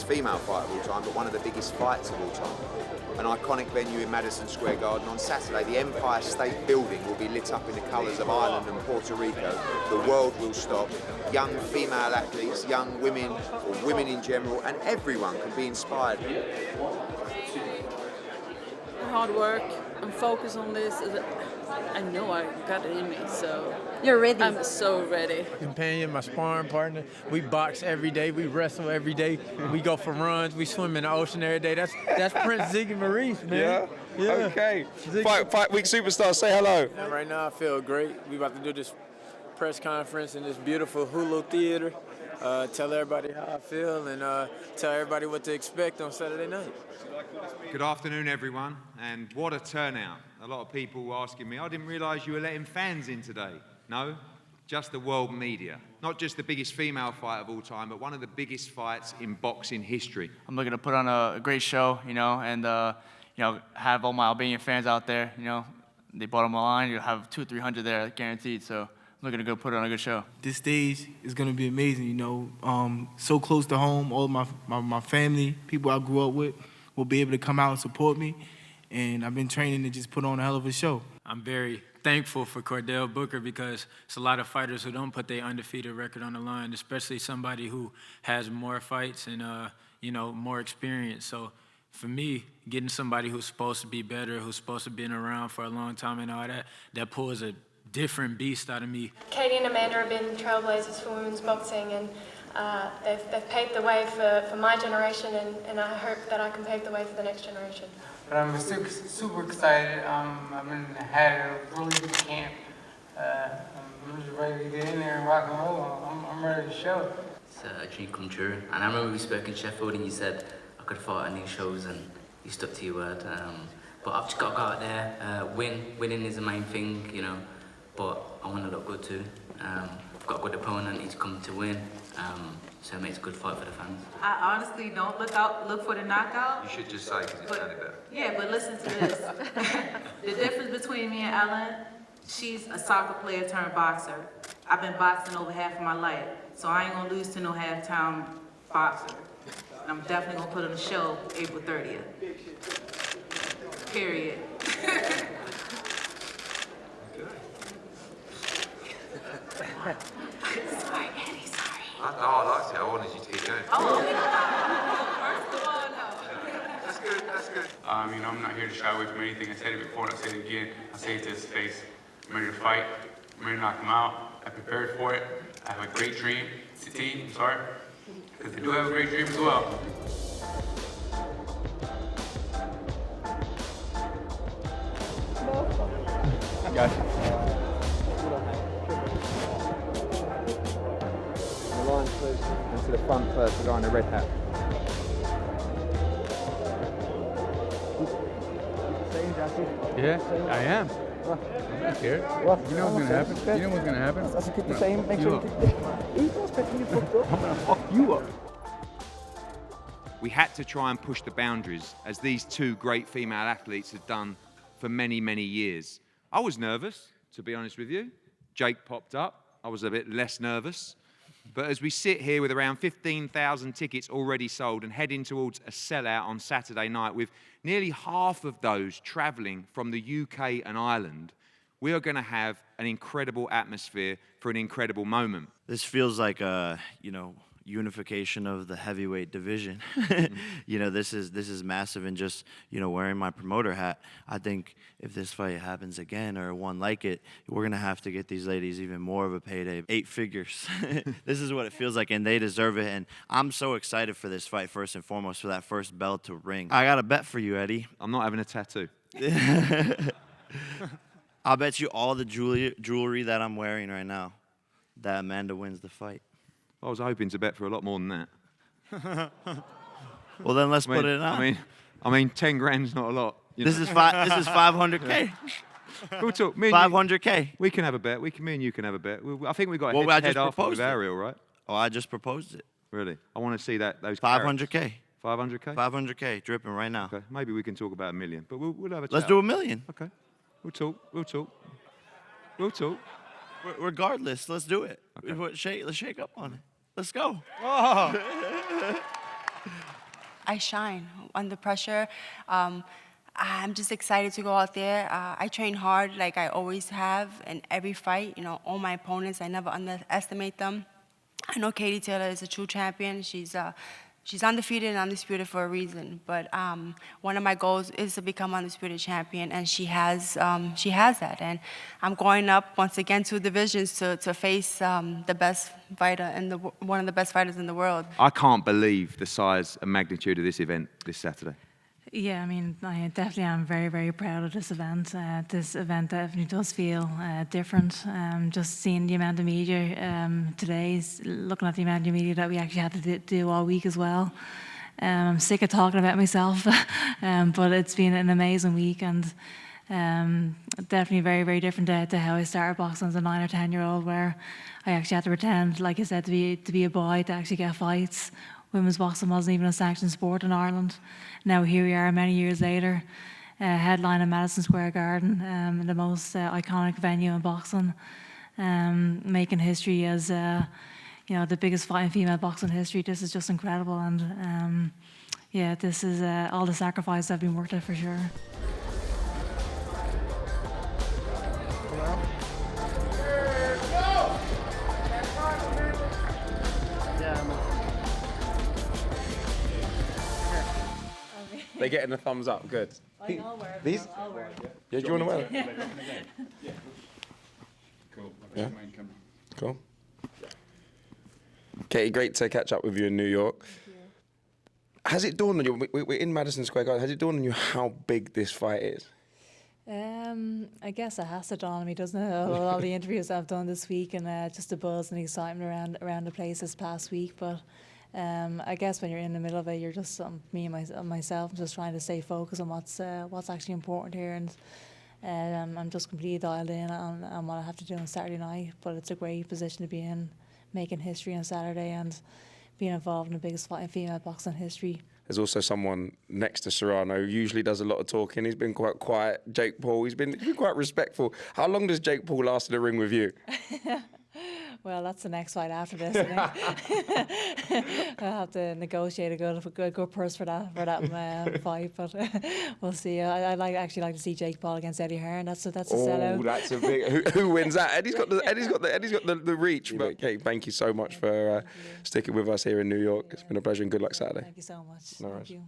female fight of all time, but one of the biggest fights of all time. An iconic venue in Madison Square Garden. On Saturday, the Empire State Building will be lit up in the colours of Ireland and Puerto Rico. The world will stop. Young female athletes, young women, or women in general, and everyone can be inspired. Hard work and focus on this. I know I got it in me, so you're ready. I'm so ready. Companion, my sparring partner. We box every day. We wrestle every day. We go for runs. We swim in the ocean every day. That's Prince Ziggy Maurice, man. Yeah. Okay. Fight Week superstar, say hello. And right now I feel great. We about to do this press conference in this beautiful Hulu theater. Tell everybody how I feel and tell everybody what to expect on Saturday night. Good afternoon, everyone, and what a turnout. A lot of people were asking me, I didn't realise you were letting fans in today. No, just the world media. Not just the biggest female fight of all time, but one of the biggest fights in boxing history. I'm looking to put on a great show, and have all my Albanian fans out there. They bought them online. You'll have 200-300 there, guaranteed. So I'm looking to go put on a good show. This stage is going to be amazing, so close to home. All my family, people I grew up with, will be able to come out and support me. And I've been training to just put on a hell of a show. I'm very thankful for Cordell Booker because it's a lot of fighters who don't put their undefeated record on the line, especially somebody who has more fights and, more experience. So for me, getting somebody who's supposed to be better, who's supposed to have been around for a long time and all that pulls a different beast out of me. Katie and Amanda have been trailblazers for women's boxing, and they've paved the way for my generation, and I hope that I can pave the way for the next generation. But I'm super excited. Had a really good camp. I'm just ready to get in there and rock and roll. I'm ready to show. It's a dream come true. And I remember we spoke in Sheffield and you said I could fight on these shows and you stuck to your word. But I've just got to go out there. Winning is the main thing, but I want to look good too. I've got a good opponent, he's come to win. So it makes a good fight for the fans. I honestly don't look for the knockout. You should just say because it's sounded better. Yeah, but listen to this. The difference between me and Ellen, she's a soccer player turned boxer. I've been boxing over half of my life, so I ain't gonna lose to no half-time boxer. And I'm definitely gonna put on a show April 30th. Period. Sorry, Eddie, sorry. I liked it. I wanted you to keep going. Oh, first of all, no. That's good, that's good. I'm not here to shy away from anything. I said it before and I'll say it again. I'll say it to his face. I'm ready to fight. I'm ready to knock him out. I prepared for it. I have a great dream. It's a team, I'm sorry. Because they do have a great dream as well. Gotcha. The line close and to the front first, the guy in the red hat. Yeah, I am. I'm not scared. You know what's gonna happen. You know what's gonna happen. Als ik het de same, make sure you respect me, fucked up. I'm gonna fuck you up. We had to try and push the boundaries, as these two great female athletes had done for many, many years. I was nervous, to be honest with you. Jake popped up. I was a bit less nervous. But as we sit here with around 15,000 tickets already sold and heading towards a sellout on Saturday night, with nearly half of those travelling from the UK and Ireland, we are going to have an incredible atmosphere for an incredible moment. This feels like a, unification of the heavyweight division. This is massive, and just, wearing my promoter hat, I think if this fight happens again or one like it, we're gonna have to get these ladies even more of a payday, 8 figures. This is what it feels like, and they deserve it, and I'm so excited for this fight, first and foremost, for that first bell to ring. I got a bet for you, Eddie. I'm not having a tattoo. I'll bet you all the jewelry that I'm wearing right now that Amanda wins the fight. I was hoping to bet for a lot more than that. Well, then let's put it on. I mean, 10 grand's not a lot. This is 500K. We'll talk. 500K. We can have a bet. Me and you can have a bet. I think we got Well, I just head off with proposed it. Ariel, right? Oh, I just proposed it. Really? I want to see those 500K. 500K? 500K, dripping right now. Okay, maybe we can talk about $1 million, but we'll have a chat. Let's do $1 million. Okay, we'll talk. Regardless, let's do it. Okay. Let's shake up on it. Let's go. Oh. I shine under pressure. I'm just excited to go out there. I train hard like I always have in every fight. You know, all my opponents, I never underestimate them. I know Katie Taylor is a true champion. She's undefeated and undisputed for a reason. But one of my goals is to become undisputed champion, and she has that. And I'm going up once again 2 divisions to face the best fighter and one of the best fighters in the world. I can't believe the size and magnitude of this event this Saturday. Yeah, I mean, I definitely am very, very proud of this event. This event definitely does feel different. Just seeing the amount of media today, looking at the amount of media that we actually had to do all week as well. I'm sick of talking about myself, but it's been an amazing week, and definitely very, very different to how I started boxing as a 9 or 10-year-old, where I actually had to pretend, like I said, to be a boy to actually get fights. Women's boxing wasn't even a sanctioned sport in Ireland. Now here we are many years later, headlining Madison Square Garden, the most iconic venue in boxing, making history as the biggest fight in female boxing history. This is just incredible, and yeah, this is all the sacrifice that have been worth it for sure. They're getting a thumbs up. Good. I'll wear it. These? I'll wear it. Yeah, do you want to wear it? Yeah. Cool. Yeah. Cool. Katie, great to catch up with you in New York. Has it dawned on you, we're in Madison Square Garden, has it dawned on you how big this fight is? I guess it has to dawn on me, doesn't it? All the interviews I've done this week, and just the buzz and the excitement around the place this past week. But I guess when you're in the middle of it, you're just me and myself just trying to stay focused on what's actually important here, and I'm just completely dialed in on what I have to do on Saturday night. But it's a great position to be in, making history on Saturday and being involved in the biggest fight in female boxing history. There's also someone next to Serrano who usually does a lot of talking. He's been quite quiet. Jake Paul, he's been quite respectful. How long does Jake Paul last in the ring with you? Well, that's the next fight after this. I think. I'll have to negotiate a good purse for that fight, but we'll see. I actually like to see Jake Paul against Eddie Hearn. That's a sellout. Oh, that's a big. Who wins that? Eddie's got the reach. But Kate, thank you so much for sticking with us here in New York. It's been a pleasure and good luck Saturday. Thank you so much. No Thank you.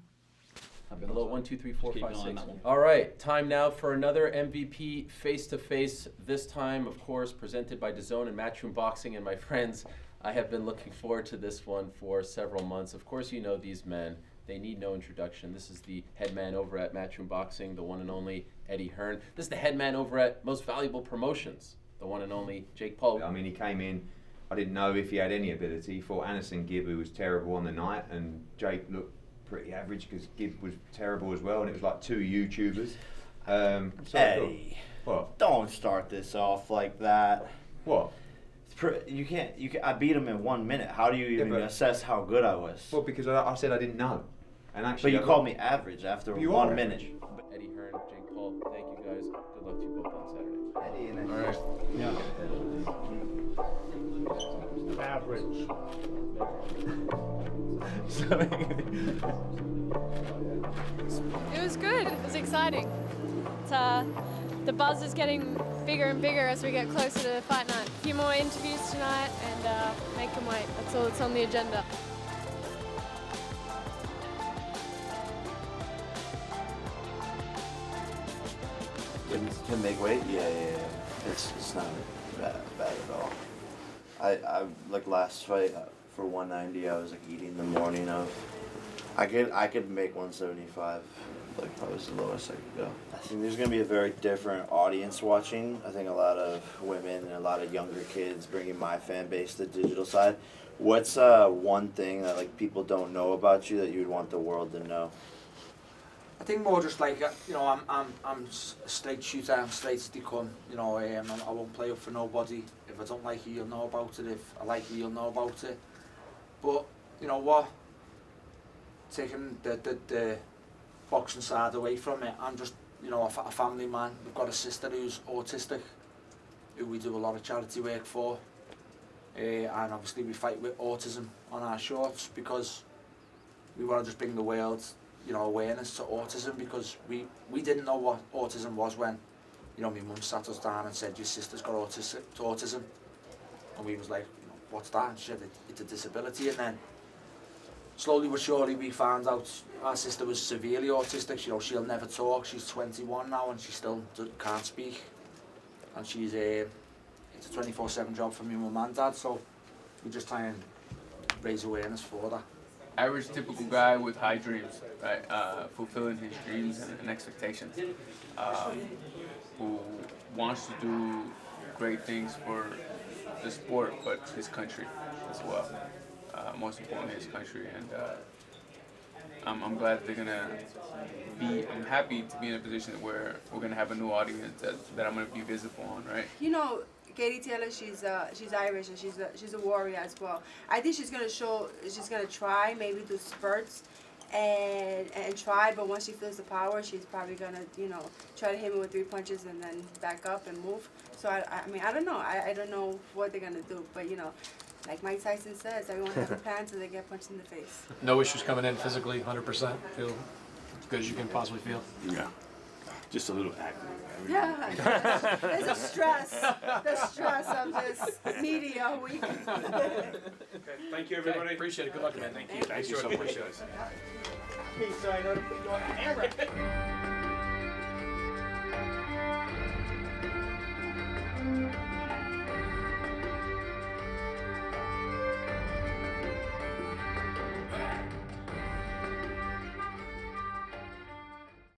Hello, 1, 2, 3, 4, 5, 6. All right, time now for another MVP face-to-face. This time, of course, presented by Dazn and Matchroom Boxing. And my friends, I have been looking forward to this one for several months. Of course, you know these men. They need no introduction. This is the head man over at Matchroom Boxing, the one and only Eddie Hearn. This is the head man over at Most Valuable Promotions, the one and only Jake Paul. I mean, he came in, I didn't know if he had any ability. He fought Anderson Gibb, who was terrible on the night, and Jake looked pretty average because Gibb was terrible as well, and it was like 2 YouTubers. Eddie, what? Don't start this off like that. What? You can't. I beat him in 1 minute. How do you even assess how good I was? Well, because I said I didn't know, and actually. But you called me average after 1 minute. Eddie Hearn, Jake Paul, thank you guys. Good luck to you both on Saturday. Eddie and all right. Yeah. Average. It was good. It was exciting. The buzz is getting bigger and bigger as we get closer to fight night. A few more interviews tonight and make them wait. That's all that's on the agenda. Can make weight? Yeah. It's not bad at all. I like last fight for 190. I was like eating the morning of. I could make 175. Like that was the lowest I could go. I think there's gonna be a very different audience watching. I think a lot of women and a lot of younger kids bringing my fan base to the digital side. What's one thing that like people don't know about you that you'd want the world to know? I think more just like I'm a straight shooter. I'm straight as they come. I won't play up for nobody. If I don't like it, you'll know about it. If I like it, you'll know about it. But you know what? Taking the boxing side away from it, I'm just a family man. We've got a sister who's autistic, who we do a lot of charity work for, and obviously we fight with autism on our shorts because we want to just bring the world, you know, awareness to autism, because we didn't know what autism was when, you know, my mum sat us down and said, your sister's got autism. And we was like, you know, what's that? And she said, it's a disability. And then slowly but surely we found out our sister was severely autistic. You know, she'll never talk. She's 21 now and she still can't speak. And she's it's a 24/7 job for my mum and dad. So we just try and raise awareness for that. Average typical guy with high dreams, right? Fulfilling his dreams and expectations. Who wants to do great things for the sport, but his country as well. Most importantly, his country. And I'm glad they're gonna be. I'm happy to be in a position where we're gonna have a new audience that I'm gonna be visible on, right? You know, Katie Taylor, she's Irish and she's a warrior as well. I think she's gonna try, maybe do spurts and try, but once she feels the power, she's probably gonna, you know, try to hit me with 3 punches and then back up and move. So I mean, I don't know. I don't know what they're gonna do, but you know, like Mike Tyson says, everyone has a plan until they get punched in the face. No issues coming in physically, 100%. Feel as good as you can possibly feel. Yeah. Just a little acting. Yeah, there's a stress, the stress of this media week. Okay, thank you, everybody. Okay, appreciate it. Good luck, man. Thank you. Thank you so much. So I know to put you on camera.